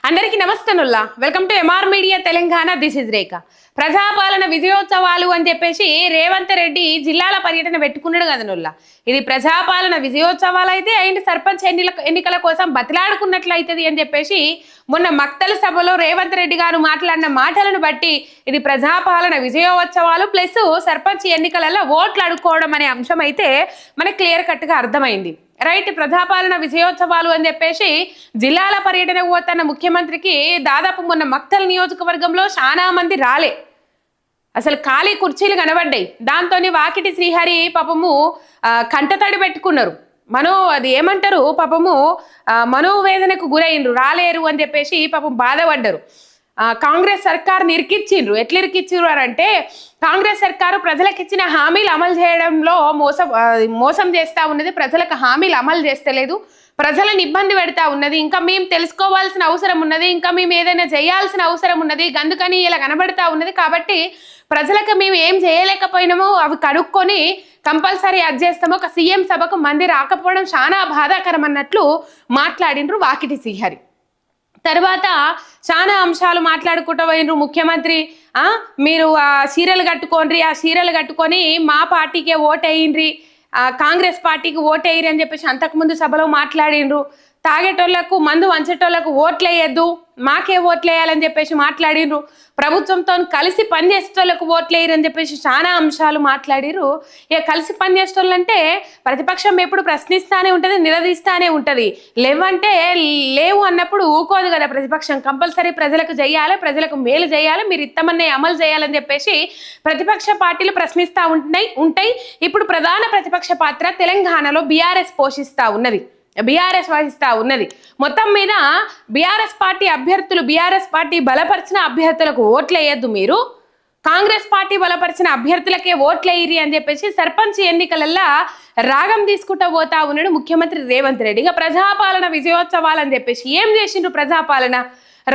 అందరికీ నమస్తనుల్లా. Welcome to MR media Telangana. This is Rekha. ప్రజాపాలన విజయోత్సవాలు అని చెప్పేసి రేవంత్ రెడ్డి జిల్లాల పర్యటన పెట్టుకున్నాడు కదనుల్లా. ఇది ప్రజాపాలన విజయోత్సవాలు అయితే అండ్ సర్పంచ్ ఎన్నికల కోసం బతిలాడుకున్నట్లయితది అని చెప్పేసి మొన్న మక్తల సభలో రేవంత్ రెడ్డి గారు మాట్లాడిన మాటలను బట్టి ఇది ప్రజాపాలన విజయోత్సవాలు ప్లస్ సర్పంచ్ ఎన్నికలలో ఓట్లు అడుక్కోవడం అనే అంశం అయితే మనకి క్లియర్ కట్ గా అర్థమైంది. రైట్, ప్రజాపాలన విజయోత్సవాలు అని చెప్పేసి జిల్లాల పర్యటన పోతున్న ముఖ్యమంత్రికి దాదాపు మొన్న మక్తల్ నియోజకవర్గంలో చాలా మంది రాలే, అసలు ఖాళీ కుర్చీలు కనబడ్డాయి. దాంతో వాకిటి శ్రీహరి పాపము కంటతడి పెట్టుకున్నారు. అది ఏమంటారు పాపము మనోవేదనకు గురైండ్రు, రాలేరు అని చెప్పేసి పాపం బాధపడ్డారు. కాంగ్రెస్ సర్కారుని ఇరికిచ్చిండ్రు. ఎట్లా ఇరికిచ్చిండ్రు అని అంటే కాంగ్రెస్ సర్కారు ప్రజలకు ఇచ్చిన హామీలు అమలు చేయడంలో మోసం చేస్తూ ఉన్నది, ప్రజలకు హామీలు అమలు చేస్తలేదు, ప్రజలను ఇబ్బంది పెడతా ఉన్నది, ఇంకా మేము తెలుసుకోవాల్సిన అవసరం ఉన్నది, ఇంకా మేము ఏదైనా చేయాల్సిన అవసరం ఉన్నది, అందుకని ఇలా కనబడతా ఉన్నది. కాబట్టి ప్రజలకు మేము ఏం చేయలేకపోయినామో అవి కడుక్కొని కంపల్సరీ అది చేస్తాము. ఒక సీఎం సభకు మంది రాకపోవడం చాలా బాధాకరం అన్నట్లు మాట్లాడిండ్రు వాకిటి శ్రీహరి. తర్వాత చాలా అంశాలు మాట్లాడుకుంటూ పోయినరు ముఖ్యమంత్రి. మీరు ఆ చీరలు కట్టుకోండి, ఆ చీరలు కట్టుకొని మా పార్టీకే ఓటేయండ్రి, కాంగ్రెస్ పార్టీకి ఓటేయరు అని చెప్పేసి అంతకుముందు సభలో మాట్లాడిండ్రు. తాగేటోళ్లకు మందు వంచేటోళ్లకు ఓట్లు వేయద్దు, మాకే ఓట్లు వేయాలని చెప్పేసి మాట్లాడినరు. ప్రభుత్వంతో కలిసి పనిచేసేటోళ్లకు ఓట్లు వేయరని చెప్పేసి చాలా అంశాలు మాట్లాడిరు. ఇక కలిసి పనిచేసేటోళ్ళు అంటే ప్రతిపక్షం ఎప్పుడు ప్రశ్నిస్తానే ఉంటుంది, నిలదీస్తానే ఉంటుంది. లేవంటే లేవు అన్నప్పుడు ఊకోదు కదా ప్రతిపక్షం. కంపల్సరీ ప్రజలకు చేయాలి, ప్రజలకు మేలు చేయాలి, మీరు ఇత్తమన్నే అమలు చేయాలని చెప్పేసి ప్రతిపక్ష పార్టీలు ప్రశ్నిస్తూ ఉంటాయి. ఇప్పుడు ప్రధాన ప్రతిపక్ష పాత్ర తెలంగాణలో బీఆర్ఎస్ వహిస్తా ఉన్నది. మొత్తం మీద బీఆర్ఎస్ పార్టీ బలపరిచిన అభ్యర్థులకు ఓట్లు వేయద్దు, మీరు కాంగ్రెస్ పార్టీ బలపరిచిన అభ్యర్థులకే ఓట్లు వేయరి అని చెప్పేసి సర్పంచ్ ఎన్నికలల్లా రాగం తీసుకుంటూ పోతా ఉన్నాడు ముఖ్యమంత్రి రేవంత్ రెడ్డి. ఇక ప్రజాపాలన విజయోత్సవాలు అని చెప్పేసి ఏం చేసిండ్రు? ప్రజాపాలన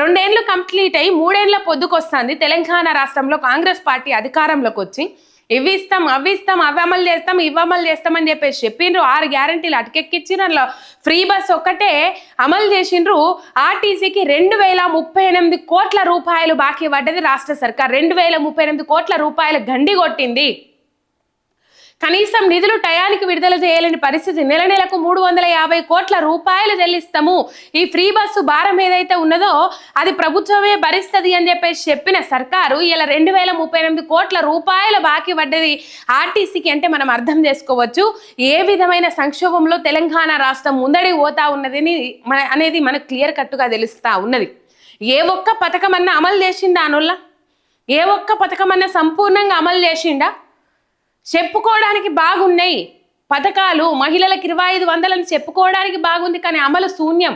2 ఏళ్ళు కంప్లీట్ అయ్యి 3 ఏళ్ళ పొద్దుకొస్తుంది. తెలంగాణ రాష్ట్రంలో కాంగ్రెస్ పార్టీ అధికారంలోకి వచ్చి ఇవి ఇస్తాం, అవి ఇస్తాం, అవి అమలు చేస్తాం, ఇవి అమలు చేస్తామని చెప్పేసి చెప్పిండ్రు. 6 గ్యారంటీలు అటకెక్కించిండ్రు. అందులో ఫ్రీ బస్ ఒక్కటే అమలు చేసిండ్రు. ఆర్టీసీకి 2038 కోట్ల రూపాయలు బాకీ పడ్డది రాష్ట్ర సర్కార్. 2038 కోట్ల రూపాయలు గండి కొట్టింది. కనీసం నిధులు టయానికి విడుదల చేయలేని పరిస్థితి. నెలకు 350 కోట్ల రూపాయలు చెల్లిస్తాము, ఈ ఫ్రీ బస్సు భారం ఏదైతే ఉన్నదో అది ప్రభుత్వమే భరిస్తుంది అని చెప్పేసి చెప్పిన సర్కారు ఇలా 2038 కోట్ల రూపాయల బాకీ పడ్డది ఆర్టీసీకి. అంటే మనం అర్థం చేసుకోవచ్చు ఏ విధమైన సంక్షోభంలో తెలంగాణ రాష్ట్రం ముందడి పోతా ఉన్నది అనేది మనకు క్లియర్ కట్టుగా తెలుస్తా ఉన్నది. ఏ ఒక్క పథకమన్నా అమలు చేసిండా అనుల్లా? ఏ ఒక్క పథకమన్నా సంపూర్ణంగా అమలు చేసిండా? చెప్పుకోవడానికి బాగున్నాయి పథకాలు, మహిళలకు 2500 అని చెప్పుకోవడానికి బాగుంది, కానీ అమలు శూన్యం,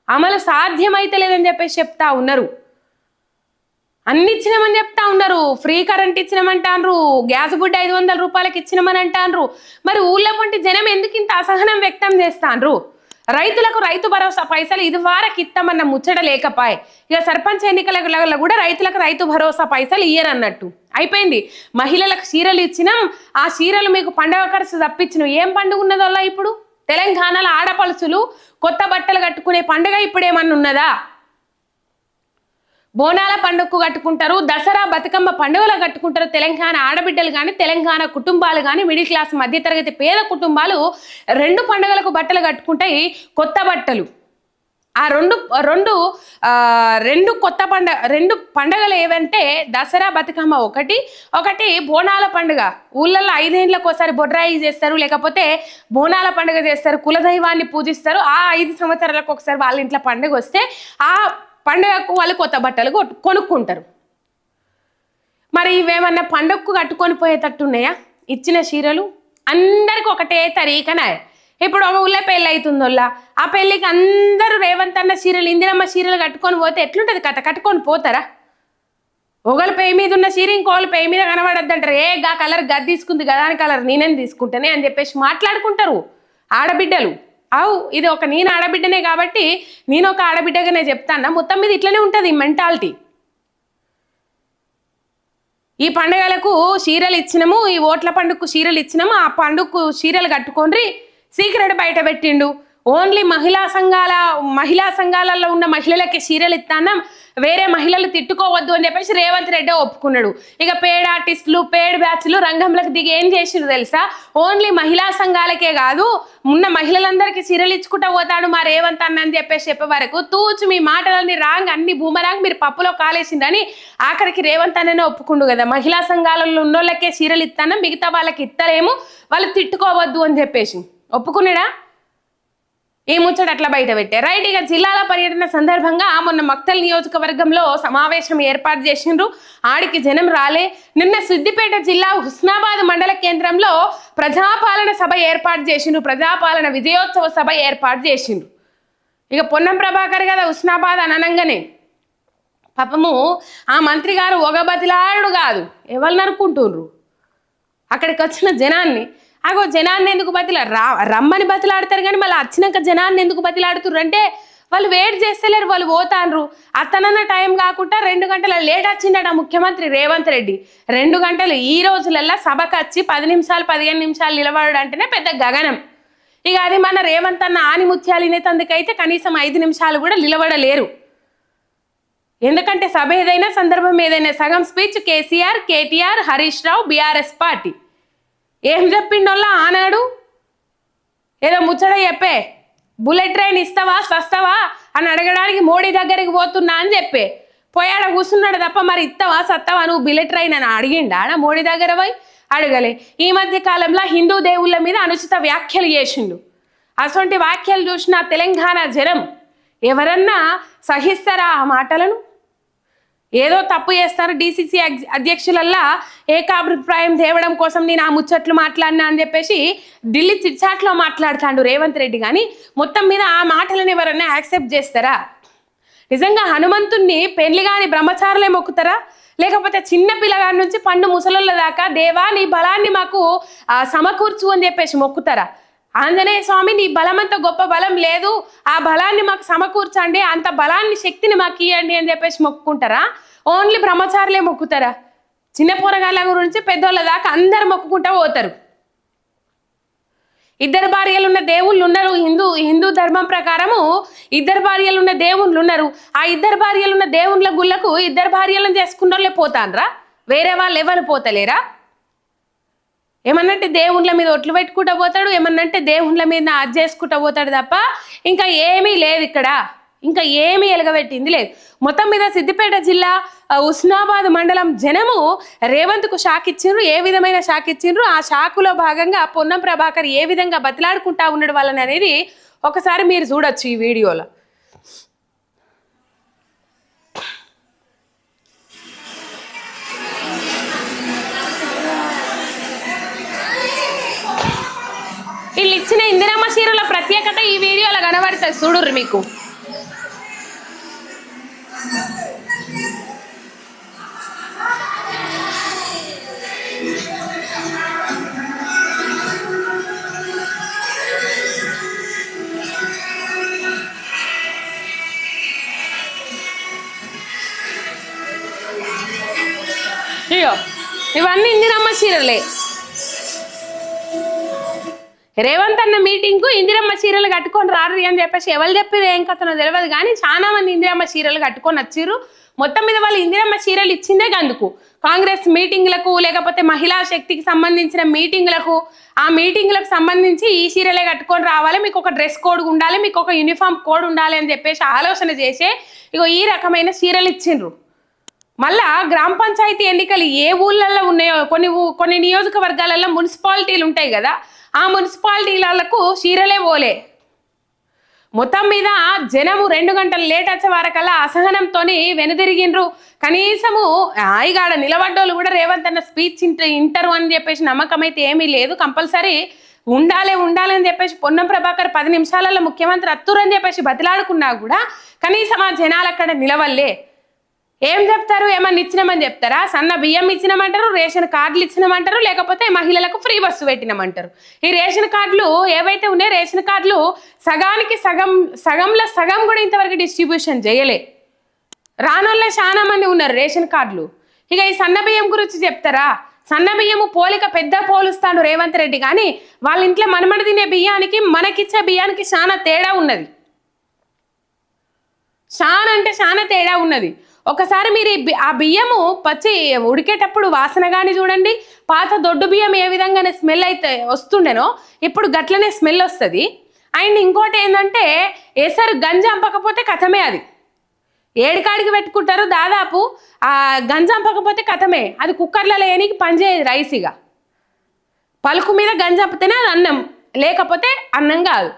అమలు సాధ్యమైతే లేదని చెప్పేసి చెప్తా ఉన్నారు. అన్ని ఇచ్చినామని చెప్తా ఉన్నారు. ఫ్రీ కరెంట్ ఇచ్చినామంటారు, గ్యాస్ బుడ్డ 500 రూపాయలకి ఇచ్చినామని అంటారు. మరి ఊళ్ళో వంటి జనం ఎందుకు ఇంత అసహనం వ్యక్తం చేస్తాండ్రు? రైతులకు రైతు భరోసా పైసలు ఇది వారికి ఇస్తామన్న ముచ్చట లేకపాయ్. ఇక సర్పంచ్ ఎన్నికల కూడా రైతులకు రైతు భరోసా పైసలు ఇయ్యరన్నట్టు అయిపోయింది. మహిళలకు చీరలు ఇచ్చినాం, ఆ చీరలు మీకు పండుగ ఖర్చు తప్పించినాం. ఏం పండుగ ఉన్నదల్లా ఇప్పుడు? తెలంగాణలో ఆడపడుచులు కొత్త బట్టలు కట్టుకునే పండుగ ఇప్పుడేమన్నా ఉన్నదా? బోనాల పండుగకు కట్టుకుంటారు, దసరా బతుకమ్మ పండుగలు కట్టుకుంటారు. తెలంగాణ ఆడబిడ్డలు కానీ తెలంగాణ కుటుంబాలు కానీ మిడిల్ క్లాస్ మధ్యతరగతి పేద కుటుంబాలు 2 పండుగలకు బట్టలు కట్టుకుంటాయి, కొత్త బట్టలు. ఆ రెండు పండుగలు ఏవంటే దసరా బతుకమ్మ ఒకటి బోనాల పండుగ. ఊళ్ళల్లో 5 ఏళ్ళకి ఒకసారి బొడ్రాయి చేస్తారు, లేకపోతే బోనాల పండుగ చేస్తారు, కులదైవాన్ని పూజిస్తారు. ఆ 5 సంవత్సరాలకు ఒకసారి వాళ్ళ ఇంట్లో పండుగ వస్తే ఆ పండుగకు వాళ్ళు కొత్త బట్టలు కొనుక్కుంటారు. మరి ఇవేమన్నా పండుగకు కట్టుకొని పోయేటట్టు ఉన్నాయా? ఇచ్చిన చీరలు అందరికి ఒకటే తరీకనా. ఇప్పుడు ఒక ఊళ్ళో పెళ్ళి అవుతుందోళ్ళ, ఆ పెళ్ళికి అందరూ రేవంత్ అన్న చీరలు, ఇందిరమ్మ చీరలు కట్టుకొని పోతే ఎట్లుంటుంది కథ? కట్టుకొని పోతారా? ఒకళ్ళు పెయి మీద ఉన్న చీర ఇంకోళ్ళు పెయి మీద కనబడద్దంటారు. గా కలర్ గది తీసుకుంది కదా అని కలర్ నేనేం తీసుకుంటానే అని చెప్పేసి మాట్లాడుకుంటారు ఆడబిడ్డలు. ఇది ఒక నేను ఆడబిడ్డనే కాబట్టి నేను ఒక ఆడబిడ్డగానే చెప్తాను. మొత్తం మీద ఇట్లనే ఉంటుంది మెంటాలిటీ. ఈ పండుగలకు చీరలు ఇచ్చినాము, ఈ ఓట్ల పండుగకు చీరలు ఇచ్చినాము, ఆ పండుగకు చీరలు కట్టుకోండి, సీక్రెట్ బయట పెట్టిండు. ఓన్లీ మహిళా సంఘాలలో ఉన్న మహిళలకి చీరలు ఇస్తానం, వేరే మహిళలు తిట్టుకోవద్దు అని చెప్పేసి రేవంత్ రెడ్డి ఒప్పుకున్నాడు. ఇక పేడ్ ఆర్టిస్టులు, పేడ్ బ్యాచ్లు రంగంలోకి దిగి ఏం చేసిండ్రు తెలుసా? ఓన్లీ మహిళా సంఘాలకే కాదు, ఉన్న మహిళలందరికీ చీరలు ఇచ్చుకుంటా పోతాడు మా రేవంత్ అన్న అని చెప్పే వరకు తూచు మీ మాటలన్నీ రాంగ్, అన్ని బూమరాంగ్, మీరు పప్పులో కాలేసిందని ఆఖరికి రేవంత్ అన్ననే ఒప్పుకుండు కదా. మహిళా సంఘాలలో ఉన్నోళ్ళకే చీరలు ఇస్తాను, మిగతా వాళ్ళకి ఇస్తలేము, వాళ్ళు తిట్టుకోవద్దు అని చెప్పేసి ఒప్పుకున్నాడా? ఈ ముచ్చట అట్లా బయట పెట్టే రైట్. ఇక జిల్లాల పర్యటన సందర్భంగా మొన్న మక్తల్ నియోజకవర్గంలో సమావేశం ఏర్పాటు చేసిండ్రు, ఆడికి జనం రాలే. నిన్న సిద్దిపేట జిల్లా హుస్నాబాద్ మండల కేంద్రంలో ప్రజాపాలన సభ ఏర్పాటు చేసిండ్రు, ప్రజాపాలన విజయోత్సవ సభ ఏర్పాటు చేసిండ్రు. ఇక పొన్నం ప్రభాకర్ కదా హుస్నాబాద్ అననంగానే పాపము ఆ మంత్రి గారు ఒక బతిలాడు కాదు, ఎవరు అనుకుంటుండ్రు అక్కడికి వచ్చిన జనాన్ని. అగో జనాన్ని ఎందుకు రమ్మని బతిలాడతారు కానీ మళ్ళీ వచ్చినాక జనాన్ని ఎందుకు బతిలాడుతుర్రు అంటే వాళ్ళు వెయిట్ చేస్తలేరు, వాళ్ళు పోతాండ్రు. అతనన్న టైం కాకుండా 2 గంటల లేట్ వచ్చిండట ముఖ్యమంత్రి రేవంత్ రెడ్డి. 2 గంటలు ఈ రోజులల్లా సభకు వచ్చి 10 నిమిషాలు 15 నిమిషాలు నిలబడడం అంటేనే పెద్ద గగనం. ఇక అది మన రేవంత్ అన్న ఆనిముత్యాలు వినేతందుకైతే కనీసం 5 నిమిషాలు కూడా నిలబడలేరు. ఎందుకంటే సభ ఏదైనా సందర్భం ఏదైనా సగం speech KCR, KTR, Harish Rao, BRS party. ఏం చెప్పిండోళ్ళ ఆనాడు ఏదో ముచ్చట చెప్పే, బుల్లెట్ ట్రైన్ ఇస్తావా సస్తావా అని అడగడానికి మోడీ దగ్గరికి పోతున్నా అని చెప్పే పోయాడ కూర్చున్నాడు తప్ప మరి ఇస్తావా సత్తావా నువ్వు బుల్లెట్ ట్రైన్ అని అడిగిండా మోడీ దగ్గర పోయి? అడగలే. ఈ మధ్య కాలంలో హిందూ దేవుళ్ళ మీద అనుచిత వ్యాఖ్యలు చేసిండు. అటువంటి వ్యాఖ్యలు చూసిన తెలంగాణ జనం ఎవరన్నా సహిస్తారా ఆ మాటలను? ఏదో తప్పు చేస్తారు. డీసీసీ అధ్యక్షులల్లా ఏకాభిప్రాయం తేవడం కోసం నేను ఆ ముచ్చట్లు మాట్లాడినా అని చెప్పేసి ఢిల్లీ చిట్చాట్లో మాట్లాడుతాడు రేవంత్ రెడ్డి. కానీ మొత్తం మీద ఆ మాటలను ఎవరన్నా యాక్సెప్ట్ చేస్తారా? నిజంగా హనుమంతుణ్ణి పెళ్లి కాని బ్రహ్మచారులే మొక్కుతారా? లేకపోతే చిన్న పిల్లగాడి నుంచి పండు ముసలుల దాకా దేవా నీ బలాన్ని మాకు సమకూర్చు అని చెప్పేసి మొక్కుతారా? ఆంజనేయ స్వామి నీ బలమంత గొప్ప బలం లేదు, ఆ బలాన్ని మాకు సమకూర్చండి, అంత బలాన్ని శక్తిని మాకు ఇవ్వండి అని చెప్పేసి మొక్కుకుంటారా? ఓన్లీ బ్రహ్మచారులే మొక్కుతారా? చిన్న పోరగాళ్ళ గురించి పెద్దోళ్ళ దాకా అందరు మొక్కుకుంటా పోతారు. 2 భార్యలున్న దేవుళ్ళు ఉన్నారు. హిందూ ధర్మం ప్రకారము 2 భార్యలున్న దేవుళ్ళు ఉన్నారు. ఆ 2 భార్యలున్న దేవుళ్ళ గుళ్ళకు 2 భార్యలను చేసుకున్న వాళ్ళే పోతాన్రా, వేరే వాళ్ళు ఎవరు పోతలేరా? ఏమన్నంటే దేవుళ్ళ మీద ఒట్లు పెట్టుకుంటూ పోతాడు, ఏమన్నంటే దేవుళ్ళ మీద అది చేసుకుంటూ పోతాడు తప్ప ఇంకా ఏమీ లేదు ఇక్కడ, ఇంకా ఏమీ ఎలగబెట్టింది లేదు. మొత్తం మీద సిద్దిపేట జిల్లా హుస్నాబాద్ మండలం జనము రేవంత్కు షాక్ ఇచ్చిండ్రు. ఏ విధమైన షాక్ ఇచ్చిండ్రు, ఆ షాకులో భాగంగా పొన్నం ప్రభాకర్ ఏ విధంగా బతిలాడుకుంటా ఉండడం వలన అనేది ఒకసారి మీరు చూడొచ్చు ఈ వీడియోలో. వీళ్ళు ఇచ్చిన ఇందిరమ్మ చీరల ప్రత్యేకత ఈ వీడియోలో కనబడుతుంది, చూడుర్రి మీకు. అయ్యో ఇవన్నీ ఇందిరమ్మ చీరలే. రేవంత్ అన్న మీటింగ్కు ఇందిరమ్మ చీరలు కట్టుకొని రారు అని చెప్పేసి ఎవరు చెప్పారు ఏం కథనో తెలియదు, కానీ చాలా మంది ఇందిరమ్మ చీరలు కట్టుకొని వచ్చిర్రు. మొత్తం మీద వాళ్ళు ఇందిరమ్మ చీరలు ఇచ్చిందే అందుకు, కాంగ్రెస్ మీటింగ్లకు లేకపోతే మహిళా శక్తికి సంబంధించిన మీటింగ్లకు, ఆ మీటింగ్లకు సంబంధించి ఈ చీరలే కట్టుకొని రావాలి, మీకు ఒక డ్రెస్ కోడ్ ఉండాలి, మీకు ఒక యూనిఫామ్ కోడ్ ఉండాలి అని చెప్పేసి ఆలోచన చేసే ఇగో ఈ రకమైన చీరలు ఇచ్చిండ్రు. మళ్ళా గ్రామ పంచాయతీ ఎన్నికలు ఏ ఊళ్ళల్లో ఉన్నాయో కొన్ని నియోజకవర్గాలలో మున్సిపాలిటీలు ఉంటాయి కదా, ఆ మున్సిపాలిటీలకు చీరలే పోలే. మొత్తం మీద జనము 2 గంటలు లేట్ వచ్చే వరకల్లా అసహనంతో వెనుదిరిగిండ్రు. కనీసము ఆయిగాడ నిలబడ్డోళ్ళు కూడా రేవంత్ అన్న స్పీచ్ ఇంటరు అని చెప్పేసి నమ్మకం అయితే ఏమీ లేదు. కంపల్సరీ ఉండాలి అని చెప్పేసి పొన్నం ప్రభాకర్ 10 నిమిషాలలో ముఖ్యమంత్రి అత్తురు అని చెప్పేసి బతిలాడుకున్నా కూడా కనీసం ఆ జనాలు అక్కడ నిలవల్లే. ఏం చెప్తారు, ఏమన్నా ఇచ్చినామని చెప్తారా? సన్న బియ్యం ఇచ్చినామంటారు, రేషన్ కార్డులు ఇచ్చినామంటారు, లేకపోతే మహిళలకు ఫ్రీ బస్సు పెట్టినామంటారు. ఈ రేషన్ కార్డులు ఏవైతే ఉన్నాయో రేషన్ కార్డులు సగానికి సగంలో సగం కూడా ఇంతవరకు డిస్ట్రిబ్యూషన్ చేయలే. రానోళ్ళే చాలా మంది ఉన్నారు రేషన్ కార్డులు. ఇక ఈ సన్న బియ్యం గురించి చెప్తారా? సన్న బియ్యము పోలిక పెద్ద పోలుస్తాడు రేవంత్ రెడ్డి, కానీ వాళ్ళ ఇంట్లో మనమడి తినే బియ్యానికి మనకిచ్చే బియ్యానికి చాలా తేడా ఉన్నది. చాలా అంటే చాలా తేడా ఉన్నది. ఒకసారి మీరు ఆ బియ్యము పచ్చి ఉడికేటప్పుడు వాసన కానీ చూడండి. పాత దొడ్డు బియ్యం ఏ విధంగానే స్మెల్ అయితే వస్తుండేనో ఇప్పుడు గట్లనే స్మెల్ వస్తుంది. అండ్ ఇంకోటి ఏంటంటే ఎసరు గంజంపకపోతే కథమే, అది ఏడికాడికి పెట్టుకుంటారు. దాదాపు ఆ గంజంపకపోతే కథమే, అది కుక్కర్లలో వేయనికి పనిచేయదు రైస్. ఇక పలుకు మీద గంజంపితేనే అది అన్నం, లేకపోతే అన్నం కాదు.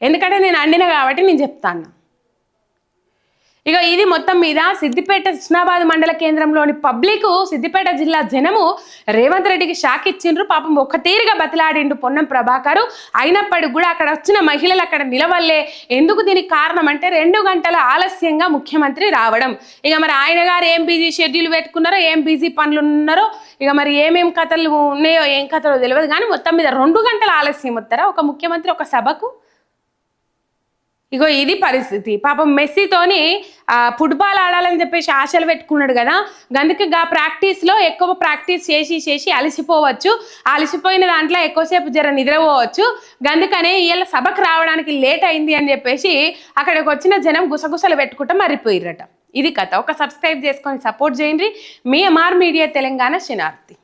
ఎందుకంటే నేను అండిన కాబట్టి నేను చెప్తాను. ఇక ఇది మొత్తం మీద సిద్దిపేట హుస్నాబాద్ మండల కేంద్రంలోని పబ్లిక్, సిద్దిపేట జిల్లా జనము రేవంత్ రెడ్డికి షాక్ ఇచ్చిండ్రు. పాపం ఒక్క తీరుగా బతిలాడిండు పొన్నం ప్రభాకర్. అయినప్పటికి కూడా అక్కడ వచ్చిన మహిళలు అక్కడ నిలవల్లే. ఎందుకు దీనికి కారణం అంటే 2 గంటల ఆలస్యంగా ముఖ్యమంత్రి రావడం. ఇక మరి ఆయన గారు ఏం బిజీ షెడ్యూల్ పెట్టుకున్నారో, ఏం బిజీ పనులు ఉన్నారో, ఇక మరి ఏమేం కథలు ఉన్నాయో ఏం కథలో తెలియదు. కానీ మొత్తం మీద 2 గంటల ఆలస్యం వస్తారా ఒక ముఖ్యమంత్రి ఒక సభకు? ఇగో ఇది పరిస్థితి. పాపం మెస్సీతోని ఫుట్బాల్ ఆడాలని చెప్పేసి ఆశలు పెట్టుకున్నాడు కదా, అందుకే ప్రాక్టీస్లో ఎక్కువ ప్రాక్టీస్ చేసి అలసిపోవచ్చు. అలసిపోయిన దాంట్లో ఎక్కువసేపు నిద్రపోవచ్చు. అందుకనే వీళ్ళ సభకు రావడానికి లేట్ అయింది అని చెప్పేసి అక్కడికి వచ్చిన జనం గుసగుసలు పెట్టుకుంటూ మరిపోయిరట. ఇది కథ. ఒక సబ్స్క్రైబ్ చేసుకొని సపోర్ట్ చేయండి. మీ ఎంఆర్ మీడియా తెలంగాణ శనార్థి.